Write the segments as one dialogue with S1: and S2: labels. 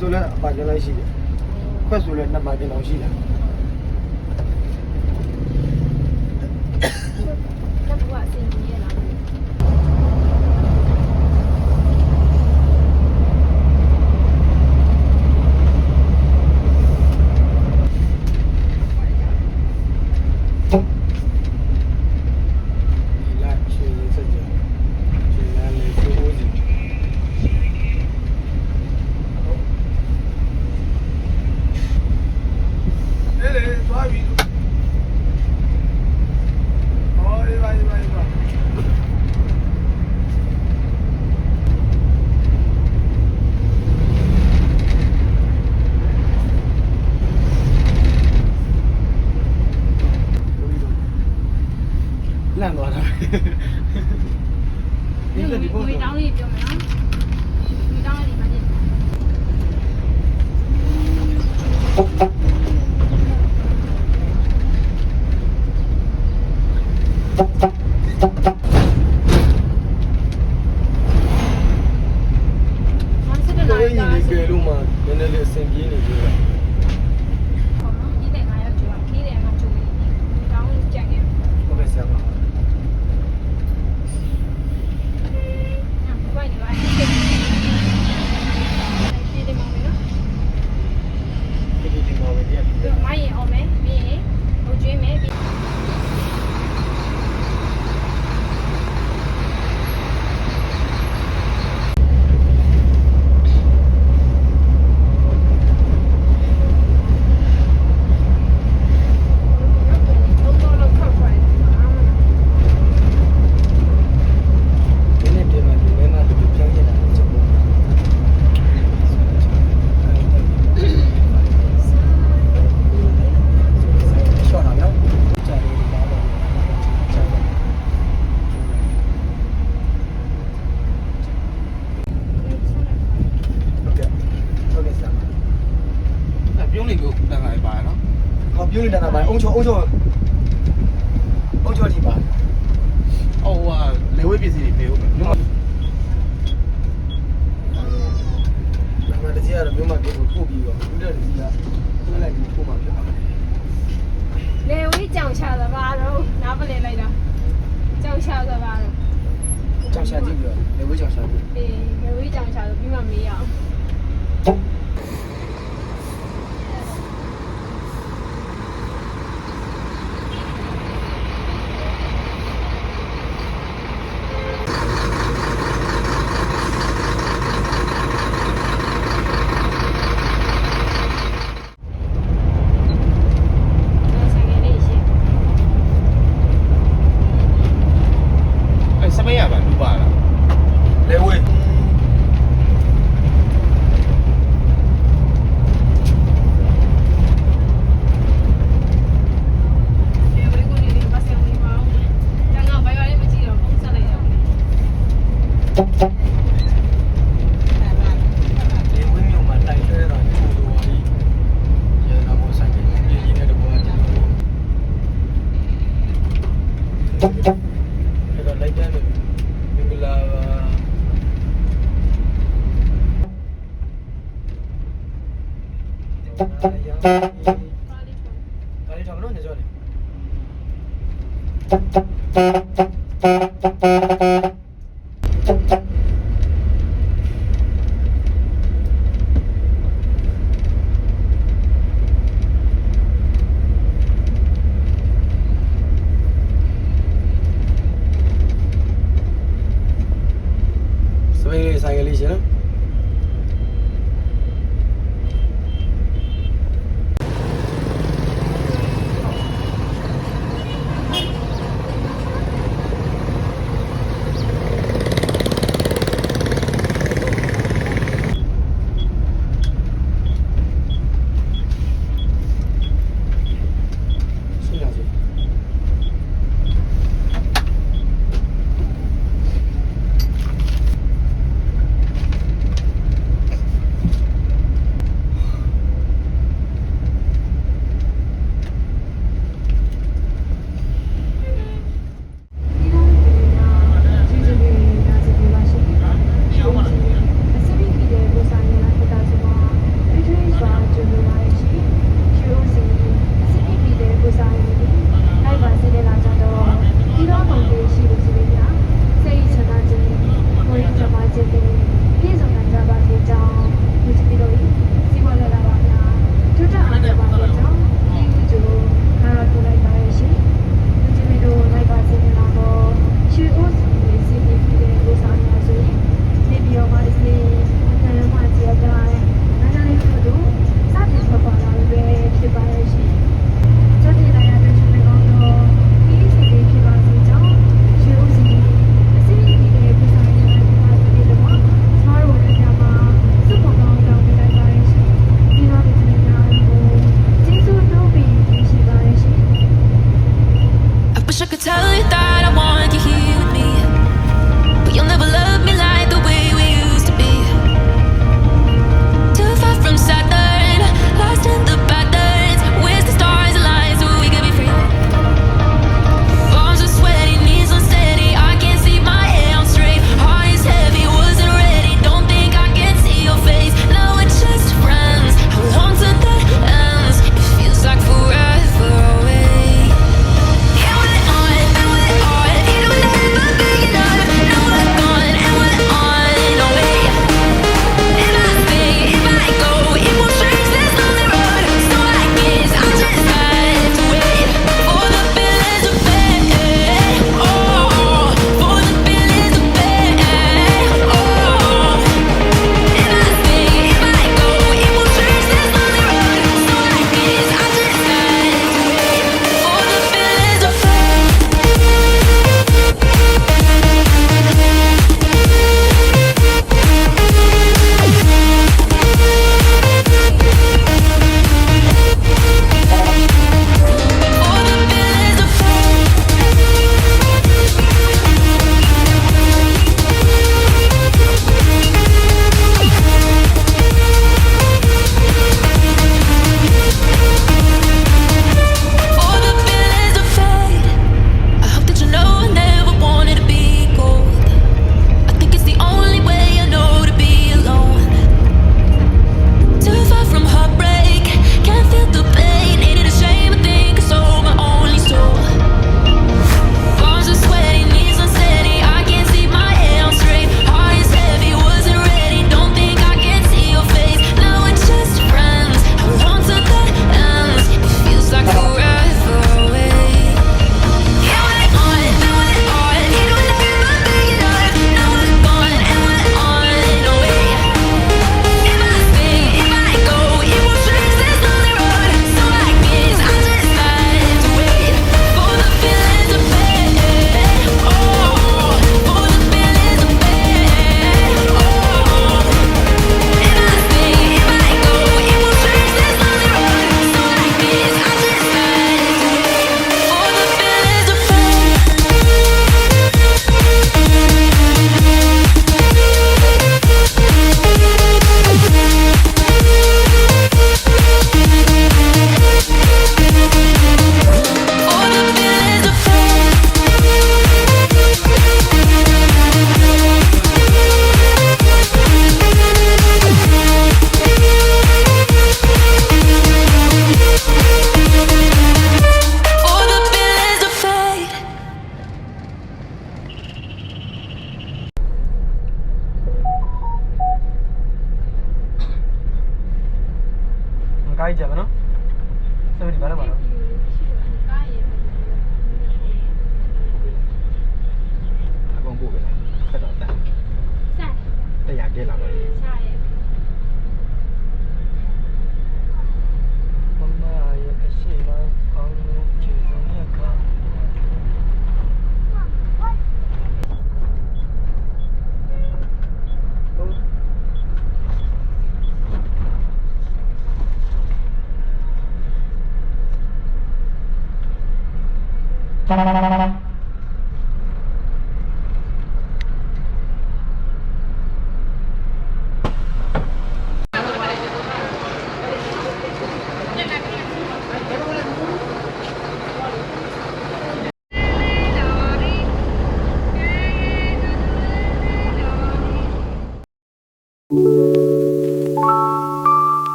S1: ဆိုလဲအပါကျလိုက်ရှိတယ်ခွက်ဆိုလဲ2ပါကျလောက်ရှိတယ်
S2: လက်ဘူးကအစင်ကြီးရလား
S1: လန့်သွားတာဒီကဒီပေါ်
S2: ဒီတောင်းလေးပြောမယ်နော်ဒီတောင်းလေးဒီမှာကြည့်
S1: ဒီလိုမှနည်းနည်းလေးအဆင်ပြေနေကြတာ
S2: ဒီတဲ့ငါရောက်ကြည့်ပါဒီတဲ့ငါကြည့်ဒီတောင်းလေးကြံခဲ့
S1: ဟုတ်ကဲ့ဆရာပါ
S2: ဘိုင်းဒီပါဒီတဲ့မောင်နော်
S1: ဒီမောင်လေးက
S2: မိုင်းရင်အောင်မယ်ပြီးရင်ဟိုကျွေးမယ်ပြီး
S1: ပြုံးနေကိုတန်ခါပါနော်ဟောပြုံးနေတန်ခါပါအုံးချောဒီပါအော်ဟာလေဝေးပစ္စည်းတွေပေးဦးမယ်နော်ဒါမှတကြီးကတော့မြို့မှာကိုထို့ပြီးတော့ဦးတဲ့တကြီးကသွင်းလိုက်ပြီးထို့မှာဖြစ်ပါတယ်
S2: လေဝေးကြောင်ချသဘာတော့နားပလဲလိုက်တာကြောင်ချသဘာတော့
S1: ကြောင်ရှာကြည့်ပြီးတော့လေဝေးကြောင်ရှာကြည့်
S2: အေးလေဝေးကြောင်ချတော့ပြီးမှမေးရအောင်လိုက်တယ်မင်္ဂလာပါပါရီထောင်လို့ညကြောလေဆိုင်ကလေးရှင်နော်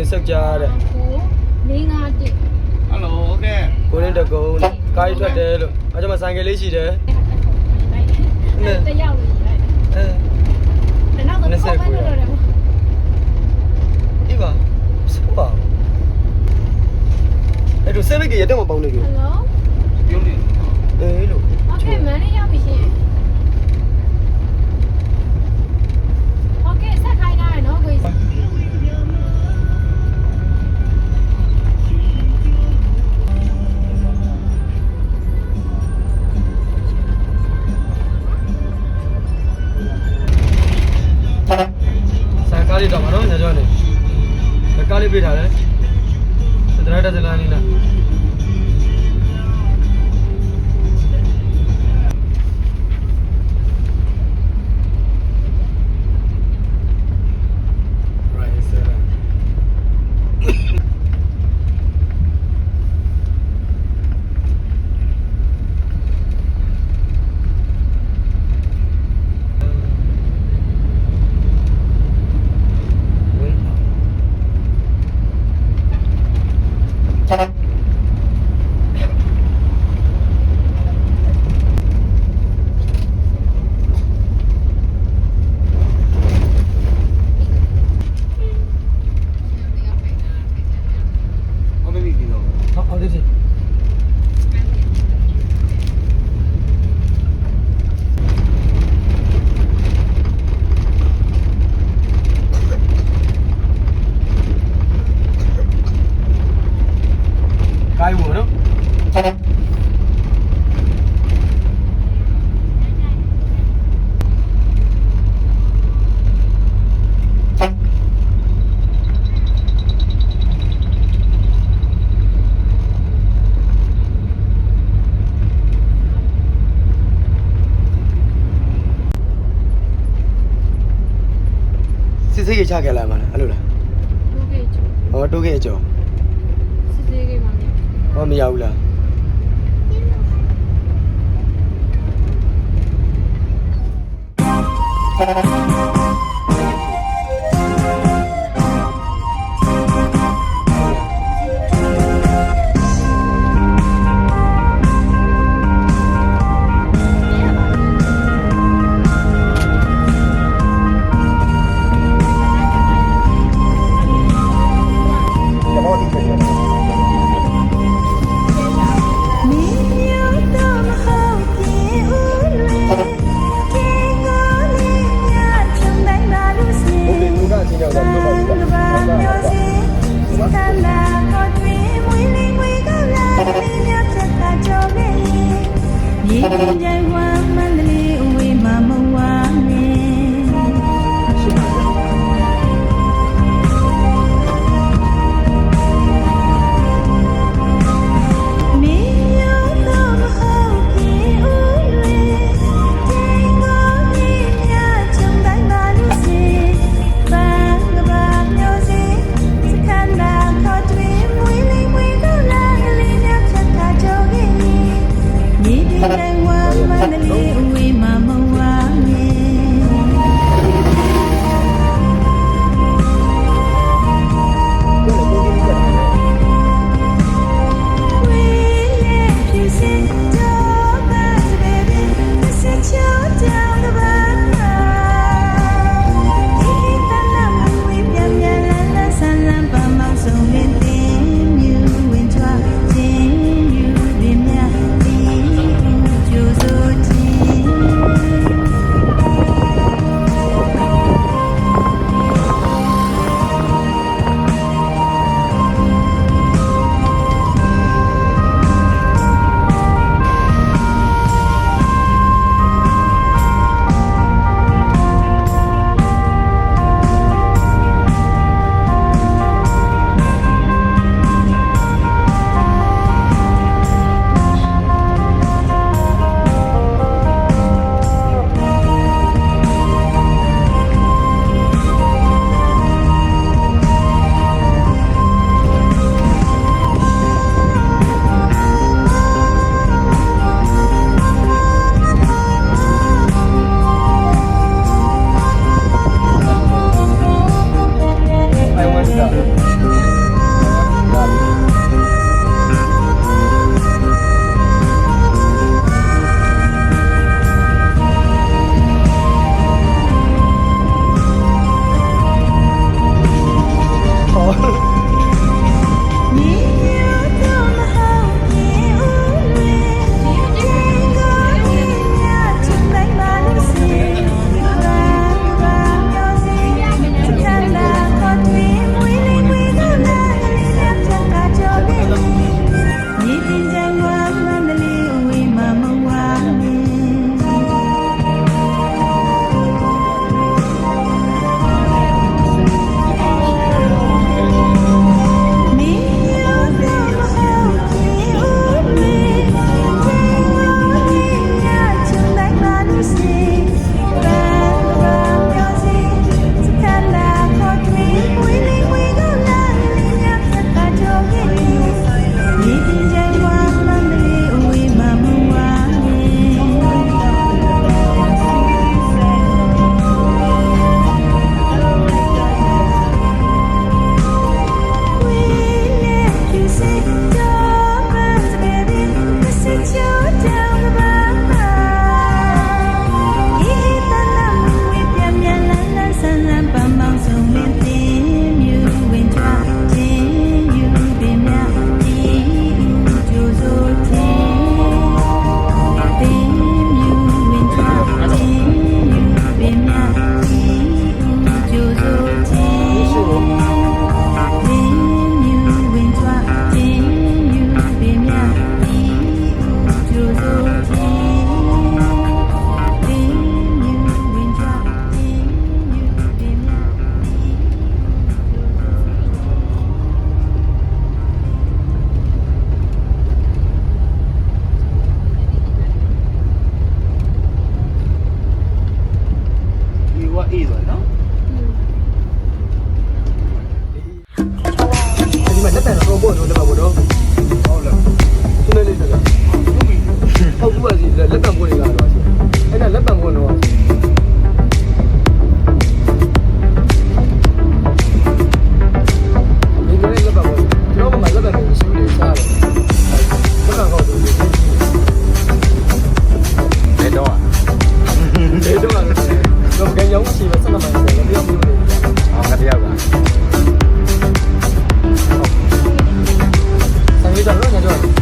S1: ဆက်ကြတဲ့
S2: 951
S3: ဟယ်လိုဟုတ်ကဲ့
S1: ကိုရင်းတကုန်းကားကြီးထွက်တယ်လို့အဲကြောင့်ဆိုင်ကယ်လေးရှိတယ်
S2: တယောက်လို့လိုက်
S1: အဲ
S2: နောက်တော့တော့တော့တော့
S1: ဒီပါစပါအဲ့တော့7ကရတဲ့မပေါင်းနေကြ
S2: ဟယ်လို
S3: ပြုံးနေ
S1: အေးလို့
S2: โอเคမန်လေးရောက်ပြီရှင်โอเคဆက်ခိုင်းတာရနော်ကိုကြီး
S1: ဆိုင်ကားလေးတော့မနော်ညကြောနေကားလေးပေးထားတယ်တရတဲ့ဇလာနီနာ
S3: ဟုတ်ပြီပြီတော့
S1: ဟုတ်တယ်စီကိုင်းဘူးနော်စစ်စစ်ချခဲ့လာမှာလားအဲ့လိုလား
S2: လူကြီးချို
S1: ဟောတိုးခဲ့အကျော်
S2: စစ်စစ်လေးပါမယ်
S1: ဟောမရဘူးလား တော့ရှိအဲ့ဒါလက်ပံခွန်းတော့ဒီကနေ့လက်ပံခွန်းကျွန်တော်မှလက်ပံခွန်းရှိနေစားတယ်လက်ပံခွန်းတို့
S3: ဘယ်တော့
S1: ဒီတော့တော့ကြရောင်းရှိပဲဆက်မှန်တယ်တယောက်မျိုးလေး
S3: အော်ငါတယောက်က
S1: ဆိုင်ရတော့ညတော့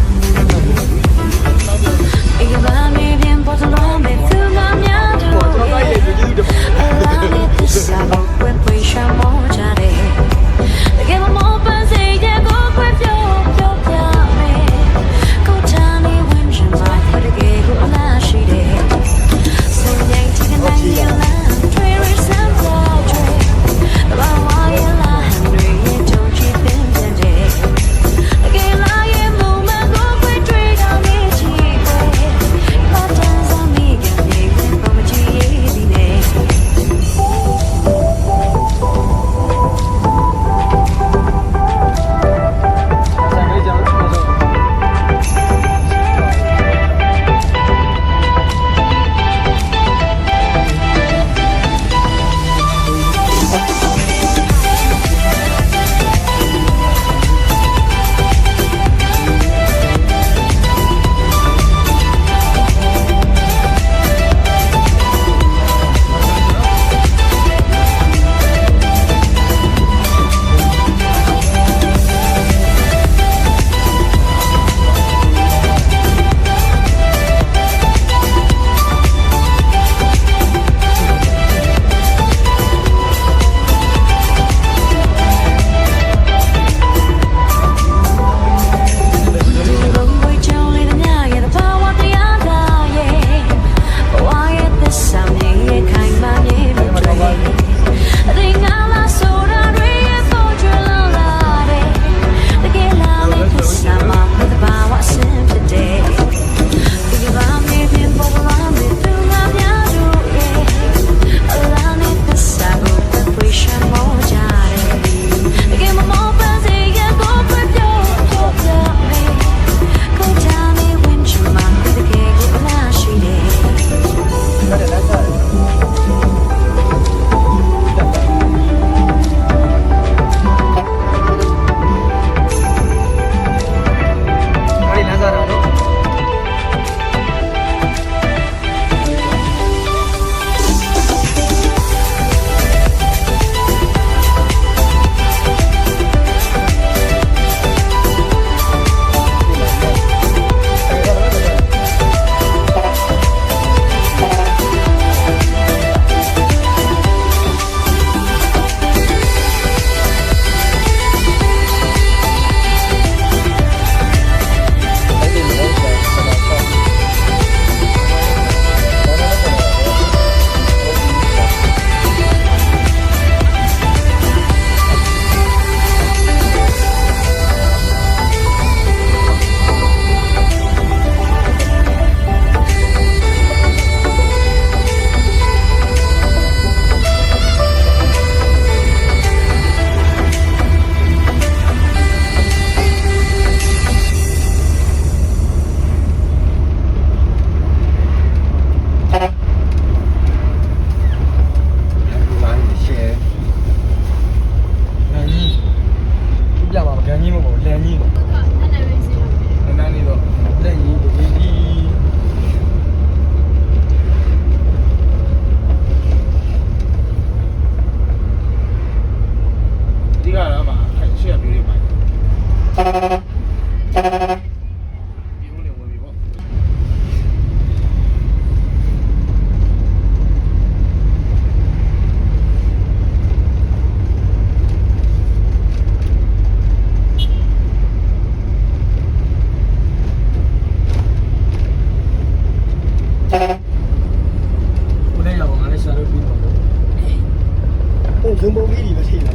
S1: ရုံပုံကြီးတွေပဲထိတယ်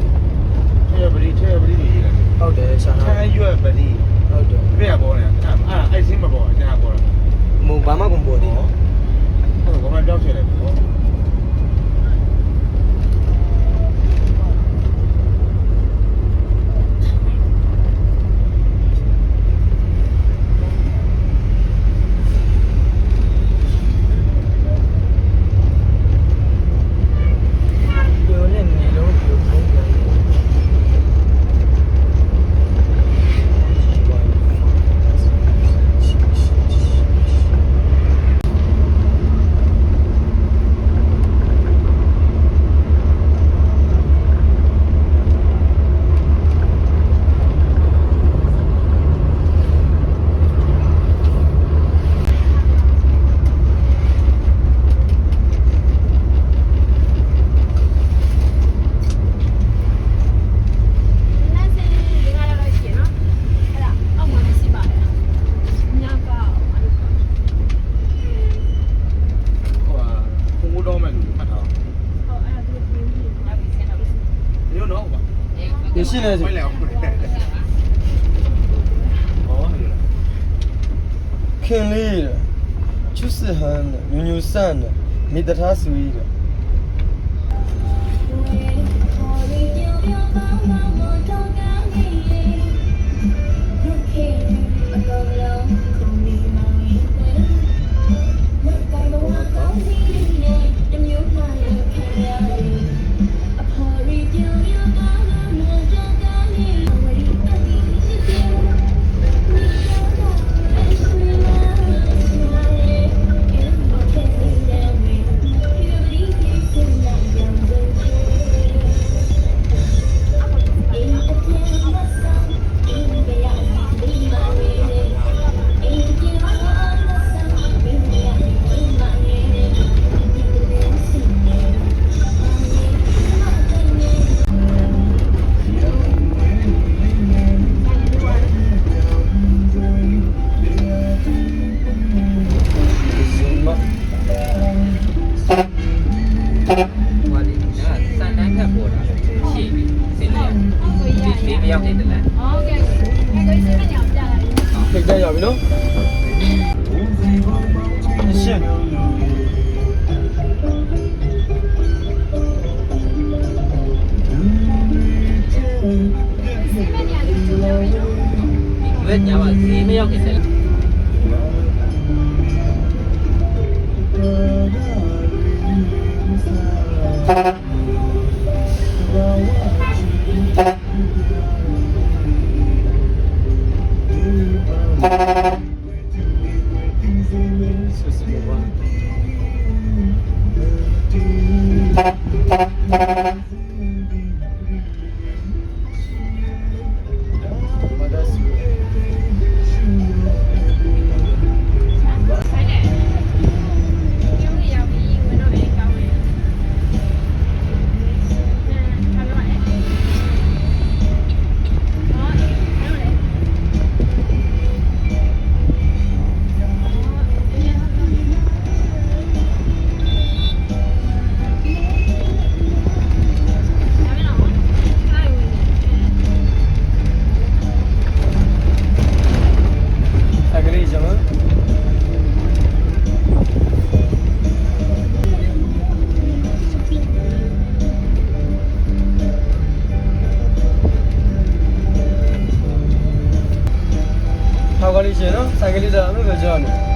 S3: ထဲပတိတွေရေးတယ်
S1: ဟုတ်တယ်ရှာ
S3: ဆန်းရွက်ပတိ
S1: ဟုတ်တယ်
S3: ပြရပေါ်တယ်အဲ့ဆင်းမပေါ်အကျဉ်းပေါ်တယ်
S1: မုံဘာမှကုန်ပေါ်သေးတယ်
S3: အဲ့တော့ဘာမှတောက်ချင်တယ်ပေါ့
S1: 你信了？
S3: 快了。哦，
S1: 肯利的，就是很的，牛散的，没得他随的。可以再要不喏？你信？Vết
S4: nhà bạn xí mới không thể好，我理解了，3个礼拜没有这样的。